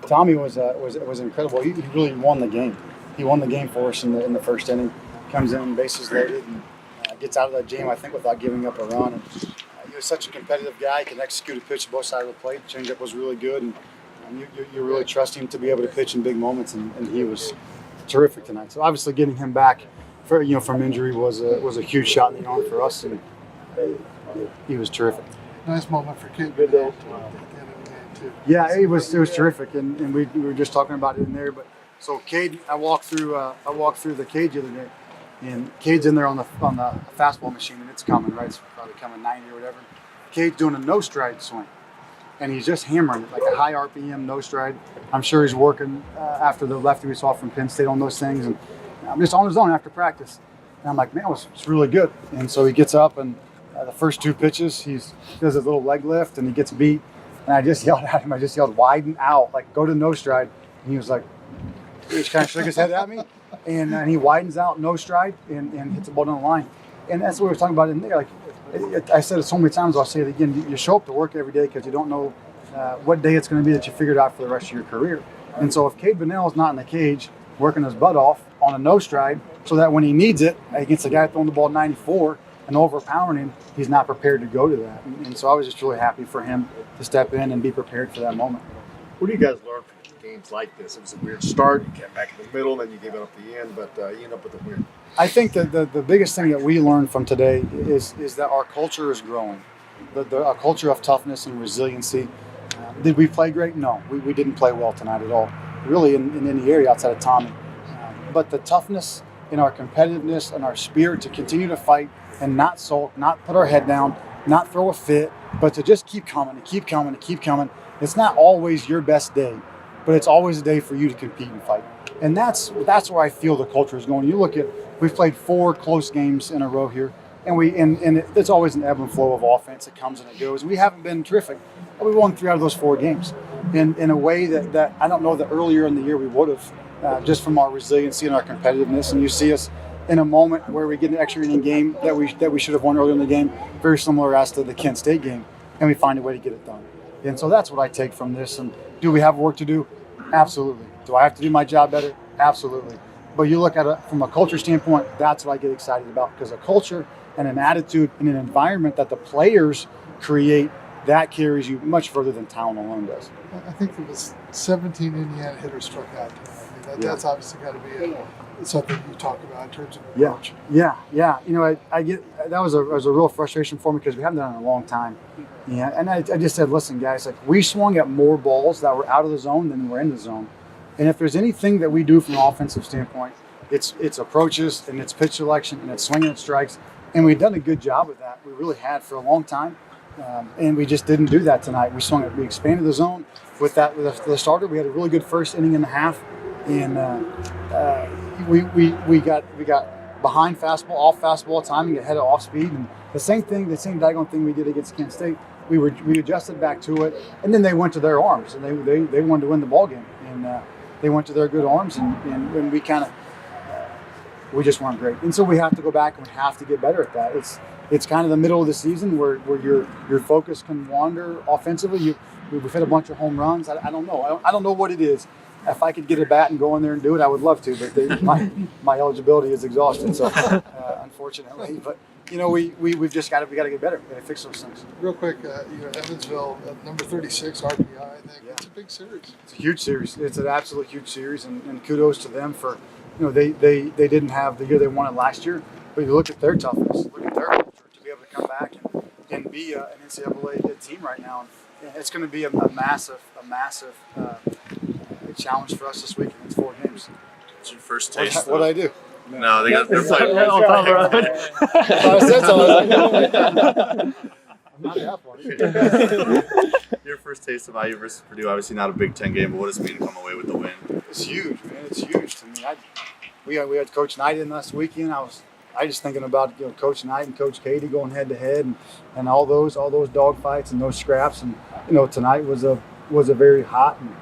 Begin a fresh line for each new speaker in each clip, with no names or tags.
Tommy was incredible. He really won the game. He won the game for us in the first inning. Comes in, bases loaded, and gets out of that jam, I think, without giving up a run. And, he was such a competitive guy. He can execute a pitch both sides of the plate. The changeup was really good, and you really trust him to be able to pitch in big moments, and he was terrific tonight. So obviously, getting him back from injury was a huge shot in the arm for us, and he was terrific.
Nice moment for Cade Bennell at the end of the game too.
Yeah, it was terrific, and we were just talking about it in there. But so Cade, I walked through the cage the other day, and Cade's in there on the fastball machine, and it's coming, right? It's probably coming 90 or whatever. Cade's doing a no stride swing, and he's just hammering it like a high RPM no stride. I'm sure he's working after the lefty we saw from Penn State on those things, and I'm just on his own after practice, and I'm like, man, it's really good. And so he gets up and. The first two pitches, he does his little leg lift and he gets beat. And I just yelled at him. I just yelled, widen out, like go to no stride. And he was like, he just kind of shook his head at me. And he widens out no stride and hits the ball down the line. And that's what we were talking about in there. Like I said it so many times, I'll say it again. You show up to work every day because you don't know what day it's going to be that you figured out for the rest of your career. And so if Cade Bennell is not in the cage working his butt off on a no stride so that when he needs it against a guy throwing the ball 94, and overpowering him, he's not prepared to go to that. And so I was just really happy for him to step in and be prepared for that moment.
What do you guys learn from games like this? It was a weird start. You came back in the middle, then you gave it up the end, but you end up with a win.
I think that the biggest thing that we learned from today is that our culture is growing. A culture of toughness and resiliency. Did we play great? No, we didn't play well tonight at all, really in any area outside of Tommy. But the toughness in our competitiveness and our spirit to continue to fight and not sulk, not put our head down, not throw a fit, but to just keep coming and keep coming and keep coming. It's not always your best day, but it's always a day for you to compete and fight. And that's where I feel the culture is going. You look at, we've played 4 close games in a row here, and there's always an ebb and flow of offense that comes and it goes. We haven't been terrific, but we won 3 out of those 4 games in a way that I don't know that earlier in the year we would have, just from our resiliency and our competitiveness. And you see us in a moment where we get an extra inning game that we should have won earlier in the game, very similar as to the Kent State game, and we find a way to get it done. And so that's what I take from this. And do we have work to do? Absolutely. Do I have to do my job better? Absolutely. But you look at it from a culture standpoint, that's what I get excited about, because a culture and an attitude and an environment that the players create, that carries you much further than talent alone does.
I think there was 17 Indiana hitters struck out tonight. I mean, that's obviously got to be something you talk about in terms of approach.
Yeah. You know, I get that was a real frustration for me because we haven't done it in a long time. Yeah, and I just said, listen, guys, like we swung at more balls that were out of the zone than were in the zone. And if there's anything that we do from an offensive standpoint, it's approaches and it's pitch selection and it's swinging at strikes. And we've done a good job of that. We really had for a long time. And we just didn't do that tonight. We expanded the zone with the starter. We had a really good first inning and a half. And we got behind fastball, off fastball timing, ahead of off speed, and the same daggone thing we did against Kent State. We adjusted back to it, and then they went to their arms, and they wanted to win the ball game, and they went to their good arms, and we kind of we just weren't great, and so we have to go back and we have to get better at that. It's kind of the middle of the season where your focus can wander offensively. We've hit a bunch of home runs. I don't know. I don't know what it is. If I could get a bat and go in there and do it, I would love to. But my eligibility is exhausted, so unfortunately. But you know, we've just got to get better. We got to fix those things.
Real quick, Evansville, number 36 RPI. I think it's a big series.
It's a huge series. It's an absolute huge series, and kudos to them for, they didn't have the year they won it last year. But you look at their toughness, look at their culture to be able to come back and be an NCAA team right now. And it's going to be a massive challenge for us this week against 4 games.
It's your first taste.
What'd I do?
No, they're playing.
I said so. I'm not that funny.
Your first taste of IU versus Purdue, obviously not a Big Ten game, but what does it mean to come away with the win?
It's huge, man. It's huge to me. We had Coach Knight in last weekend. I just thinking about Coach Knight and Coach Katie going head to head, and all those dog fights and those scraps, and tonight was a very hot and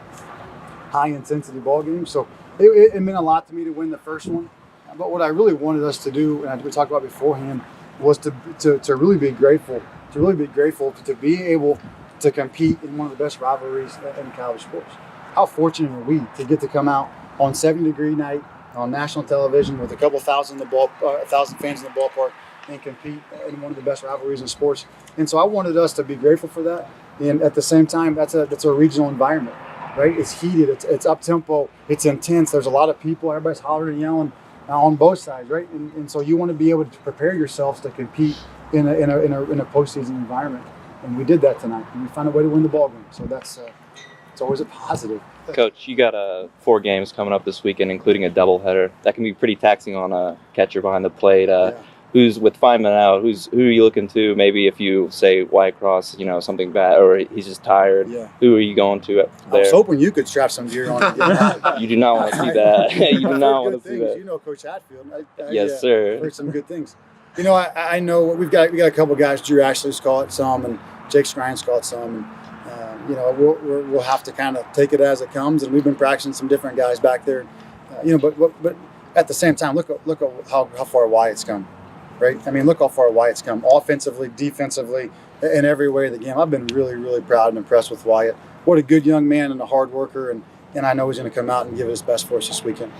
high intensity ball game. So it meant a lot to me to win the first one. But what I really wanted us to do, and we talked about beforehand, was to really be grateful, to be able to compete in one of the best rivalries in college sports. how fortunate are we to get to come out on 70-degree night on national television with a couple thousand thousand fans in the ballpark and compete in one of the best rivalries in sports. And so I wanted us to be grateful for that. And at the same time, that's a regional environment, right? It's heated, it's up tempo, it's intense. There's a lot of people, everybody's hollering and yelling on both sides, right? And so you want to be able to prepare yourselves to compete in a postseason environment. And we did that tonight, and we found a way to win the ball game. So that's it's always a positive.
Coach, you got 4 games coming up this weekend, including a doubleheader. That can be pretty taxing on a catcher behind the plate. Who's with Feynman out? Who are you looking to? Maybe if you say White Cross, something bad, or he's just tired.
Yeah.
Who are you going to there?
I was hoping you could strap some gear on. To get that.
You do not want to see that. You do not want to see that.
You know Coach Hatfield.
Yes, sir.
Heard some good things. I know we got a couple guys. Drew Ashley's caught some, and Jake Skrine's caught some. And we'll have to kind of take it as it comes. And we've been practicing some different guys back there. But at the same time, look at how far Wyatt's come. Right? I mean, look how far Wyatt's come, offensively, defensively, in every way of the game. I've been really, really proud and impressed with Wyatt. What a good young man and a hard worker, and I know he's going to come out and give it his best for us this weekend.